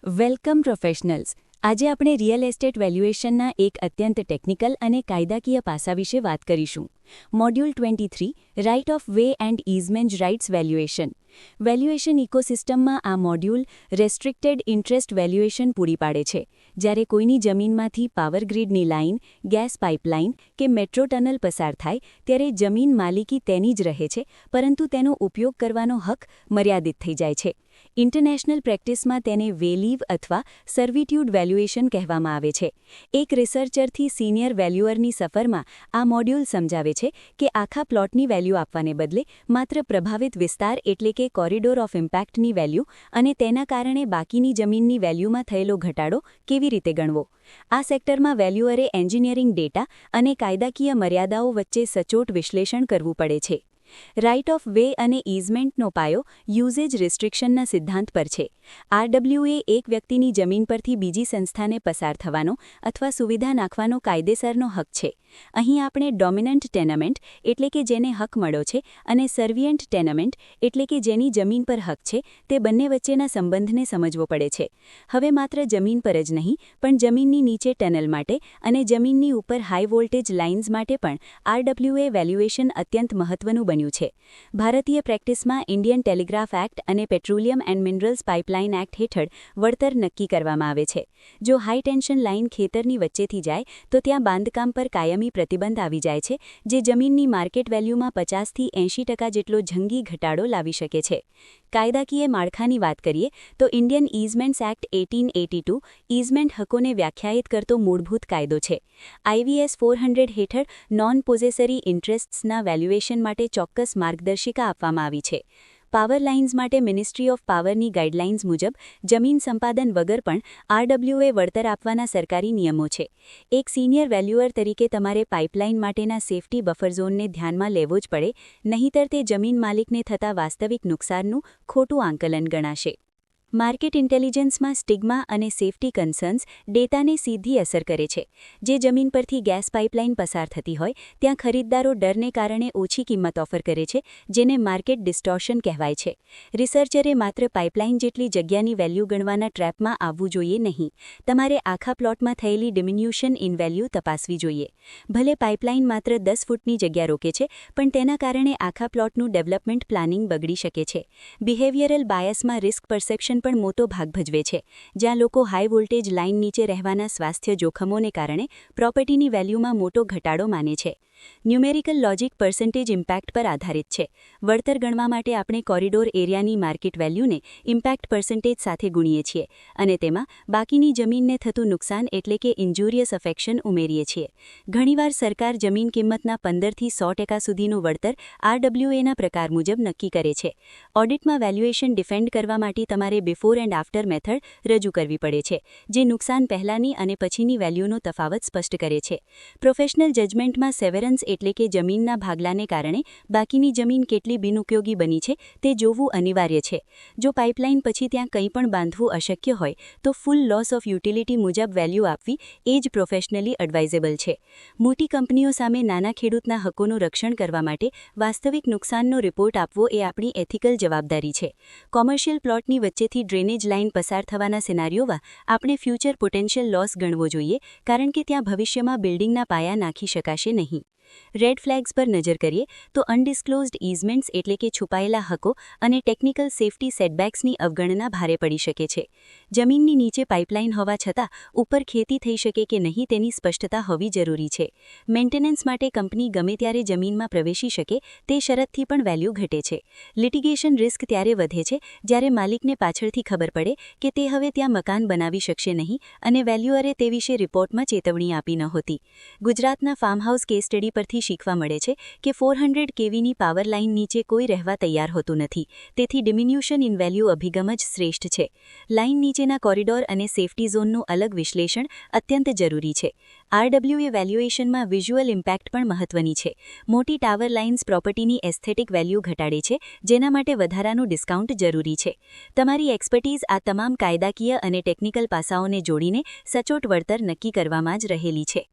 Welcome professionals. આજે આપણે real estate વેલ્યુએશનના એક અત્યંત ટેકનિકલ અને કાયદાકીય પાસા વિશે વાત કરીશું। Module 23 right of way and easement rights valuation. Valuation ઇકોસિસ્ટમમાં આ મોડ્યુલ રેસ્ટ્રિક્ટેડ ઇન્ટરેસ્ટ વેલ્યુએશન પૂરી પાડે છે। જ્યારે કોઈની જમીનમાંથી પાવર ગ્રીડની લાઇન, ગેસ પાઇપલાઇન કે મેટ્રો ટનલ પસાર થાય ત્યારે જમીન માલિકી તેની જ રહે છે, પરંતુ તેનો ઉપયોગ કરવાનો હક મર્યાદિત થઈ જાય છે। ઇન્ટરનેશનલ પ્રેક્ટિસમાં તેને વેલીવ અથવા સર્વિટ્યુડ વેલ્યુએશન કહેવામાં આવે છે। એક રિસર્ચરથી સિનિયર વેલ્યુઅરની સફરમાં આ મોડ્યુલ સમજાવે છે કે આખા પ્લોટની વેલ્યુ આપવાને બદલે માત્ર પ્રભાવિત વિસ્તાર એટલે કે કોરિડોર ઓફ ઇમ્પેક્ટની વેલ્યુ અને તેના કારણે બાકીની જમીનની વેલ્યુમાં થયેલો ઘટાડો કેવી રીતે ગણવો। આ સેક્ટરમાં વેલ્યુઅરે એન્જિનિયરિંગ ડેટા અને કાયદાકીય મર્યાદાઓ વચ્ચે સચોટ વિશ્લેષણ કરવું પડે છે। રાઇટ ઓફ વે અને ઇઝમેન્ટનો પાયો યુઝેજ રિસ્ટ્રિક્શનના સિદ્ધાંત પર છે। આરડબ્લ્યુએ એક વ્યક્તિની જમીન પરથી બીજી સંસ્થાને પસાર થવાનો અથવા સુવિધા નાખવાનો કાયદેસરનો હક છે। અહીં આપણે ડોમિનન્ટ ટેનમેન્ટ એટલે કે જેને હક મળ્યો છે અને સર્વિયન્ટ ટેનમેન્ટ એટલે કે જેની જમીન પર હક છે તે બંને વચ્ચેના સંબંધને સમજવો પડે છે। હવે માત્ર જમીન પર જ નહીં પણ જમીનની નીચે ટનલ માટે અને જમીનની ઉપર હાઈ વોલ્ટેજ લાઇન્સ માટે પણ આરડબ્લ્યુએ વેલ્યુએશન અત્યંત મહત્વનું બન્યું છે। ભારતીય પ્રેક્ટિસમાં ઇન્ડિયન ટેલિગ્રાફ એક્ટ અને petroleum and minerals pipeline act હેઠળ વળતર નક્કી કરવામાં આવે છે। જો હાઈ ટેન્શન લાઇન ખેતરની વચ્ચેથી જાય તો ત્યાં બાંધકામ પર કાયમી પ્રતિબંધ આવી જાય છે, જે જમીનની માર્કેટ વેલ્યુમાં 50થી 80% જેટલો જંગી ઘટાડો લાવી શકે છે। કાયદાકીય માળખાની વાત કરીએ તો ઇન્ડિયન ઇઝમેન્ટ્સ એક્ટ 1882 ઇઝમેન્ટ હકોને વ્યાખ્યાયિત કરતો મૂળભૂત કાયદો છે। આઈવીએસ 400 હેઠળ નોન પોઝેસરી ઇન્ટરેસ્ટ્સના વેલ્યુએશન માટે ચોક્કસ માર્ગદર્શિકા આપવામાં આવી છે। પાવર લાઇન્સ માટે મિનિસ્ટ્રી ઓફ પાવરની ગાઇડલાઇન્સ મુજબ જમીન સંપાદન વગર પણ આરડબ્લ્યુએ વળતર આપવાના સરકારી નિયમો છે। એક સિનિયર વેલ્યુઅર તરીકે તમારે પાઇપલાઇન માટેના સેફટી બફર ઝોનને ધ્યાનમાં લેવો જ પડે, નહીંતર તે જમીન માલિકને થતા વાસ્તવિક નુકસાનનું ખોટું આંકલન ગણાશે। માર્કેટ ઇન્ટેલિજન્સમાં સ્ટિગ્મા અને સેફટી કન્સર્ન્સ ડેટાને સીધી અસર કરે છે। જે જમીન પરથી ગેસ પાઇપલાઇન પસાર થતી હોય ત્યાં ખરીદદારો ડરને કારણે ઓછી કિંમત ઓફર કરે છે, જેને માર્કેટ ડિસ્ટોર્શન કહેવાય છે। રિસર્ચરે માત્ર પાઇપલાઇન જેટલી જગ્યાની વેલ્યુ ગણવાના ટ્રેપમાં આવવું જોઈએ નહીં, તમારે આખા પ્લોટમાં થયેલી ડિમિન્યુશન ઇન વેલ્યુ તપાસવી જોઈએ। ભલે પાઇપલાઇન માત્ર 10 ફૂટની જગ્યા રોકે છે, પણ તેના કારણે આખા પ્લોટનું ડેવલપમેન્ટ પ્લાનિંગ બગડી શકે છે। બિહેવિયરલ બાયસમાં રિસ્ક પરસેપ્શન પણ મોટો ભાગ ભજવે છે, જ્યાં લોકો હાઈ વોલ્ટેજ લાઇન નીચે રહેવાના સ્વાસ્થ્ય જોખમોને કારણે પ્રોપર્ટીની વેલ્યુમાં મોટો ઘટાડો માને છે। ન્યુમેરિકલ લોજિક પર્સન્ટેજ ઇમ્પેક્ટ પર આધારિત છે। વળતર ગણવા માટે આપણે કોરિડોર એરિયાની માર્કેટ વેલ્યુને ઇમ્પેક્ટ પર્સન્ટેજ સાથે ગુણીએ છીએ અને તેમાં બાકીની જમીનને થતું નુકસાન એટલે કે ઇન્જુરિયસ અફેક્શન ઉમેરીએ છીએ। ઘણીવાર સરકાર જમીન કિંમતના 15થી 100% સુધીનું વળતર આરડબ્લ્યુએના પ્રકાર મુજબ નક્કી કરે છે। ઓડિટમાં વેલ્યુએશન ડિફેન્ડ કરવા માટે તમારે બિફોર એન્ડ આફ્ટર મેથડ રજૂ કરવી પડે છે, જે નુકસાન પહેલાંની અને પછીની વેલ્યુનો તફાવત સ્પષ્ટ કરે છે। પ્રોફેશનલ જજમેન્ટમાં સેવેરન્સ એટલે કે જમીનના ભાગલાને કારણે બાકીની જમીન કેટલી બિનઉપયોગી બની છે તે જોવું અનિવાર્ય છે। જો પાઇપલાઇન પછી ત્યાં કંઈ પણ બાંધવું અશક્ય હોય તો ફૂલ લોસ ઓફ યુટિલિટી મુજબ વેલ્યુ આપવી એ જ પ્રોફેશનલી એડવાઇઝેબલ છે। મોટી કંપનીઓ સામે નાના ખેડૂતના હકોનું રક્ષણ કરવા માટે વાસ્તવિક નુકસાનનો રિપોર્ટ આપવો એ આપણી એથિકલ જવાબદારી છે। કોમર્શિયલ પ્લોટની વચ્ચેથી ડ્રેનેજ લાઇન પસાર થવાના સિનારીઓમાં આપણે ફ્યુચર પોટેન્શિયલ લોસ ગણવો જોઈએ, કારણ કે ત્યાં ભવિષ્યમાં બિલ્ડિંગના પાયા નાખી શકાશે નહીં। રેડ ફ્લેગ્સ પર નજર કરીએ તો અનડિસ્ક્લોઝડ ઇઝમેન્ટ્સ એટલે કે છુપાયેલા હકો અને ટેકનિકલ સેફટી સેટબેક્સની અવગણના ભારે પડી શકે છે। જમીનની નીચે પાઇપલાઇન હોવા છતાં ઉપર ખેતી થઈ શકે કે નહીં તેની સ્પષ્ટતા હોવી જરૂરી છે। મેન્ટેનન્સ માટે કંપની ગમે ત્યારે જમીનમાં પ્રવેશી શકે તે શરતથી પણ વેલ્યુ ઘટે છે। લિટિગેશન રિસ્ક ત્યારે વધે છે જ્યારે માલિકને પાછળથી ખબર પડે કે તે હવે ત્યાં મકાન બનાવી શકશે નહીં અને વેલ્યુઅરે તે વિશે રિપોર્ટમાં ચેતવણી આપી નહોતી। ગુજરાતના ફાર્મહાઉસ કેસ સ્ટડી પરથી શીખવા મળે છે કે 400 કેવીની પાવર લાઇન નીચે કોઈ રહેવા તૈયાર હોતું નથી, તેથી ડિમિન્યુશન ઇન વેલ્યુ અભિગમ જ શ્રેષ્ઠ છે। લાઇન નીચેના કોરિડોર અને સેફટી ઝોનનું અલગ વિશ્લેષણ અત્યંત જરૂરી છે। આરડબ્લ્યુએ વેલ્યુએશનમાં વિઝ્યુઅલ ઇમ્પેક્ટ પણ મહત્વની છે। મોટી ટાવર લાઇન્સ પ્રોપર્ટીની એસ્થેટિક વેલ્યુ ઘટાડે છે, જેના માટે વધારાનું ડિસ્કાઉન્ટ જરૂરી છે। તમારી એક્સપર્ટીઝ આ તમામ કાયદાકીય અને ટેકનિકલ પાસાઓને જોડીને સચોટ વળતર નક્કી કરવામાં જ રહેલી છે।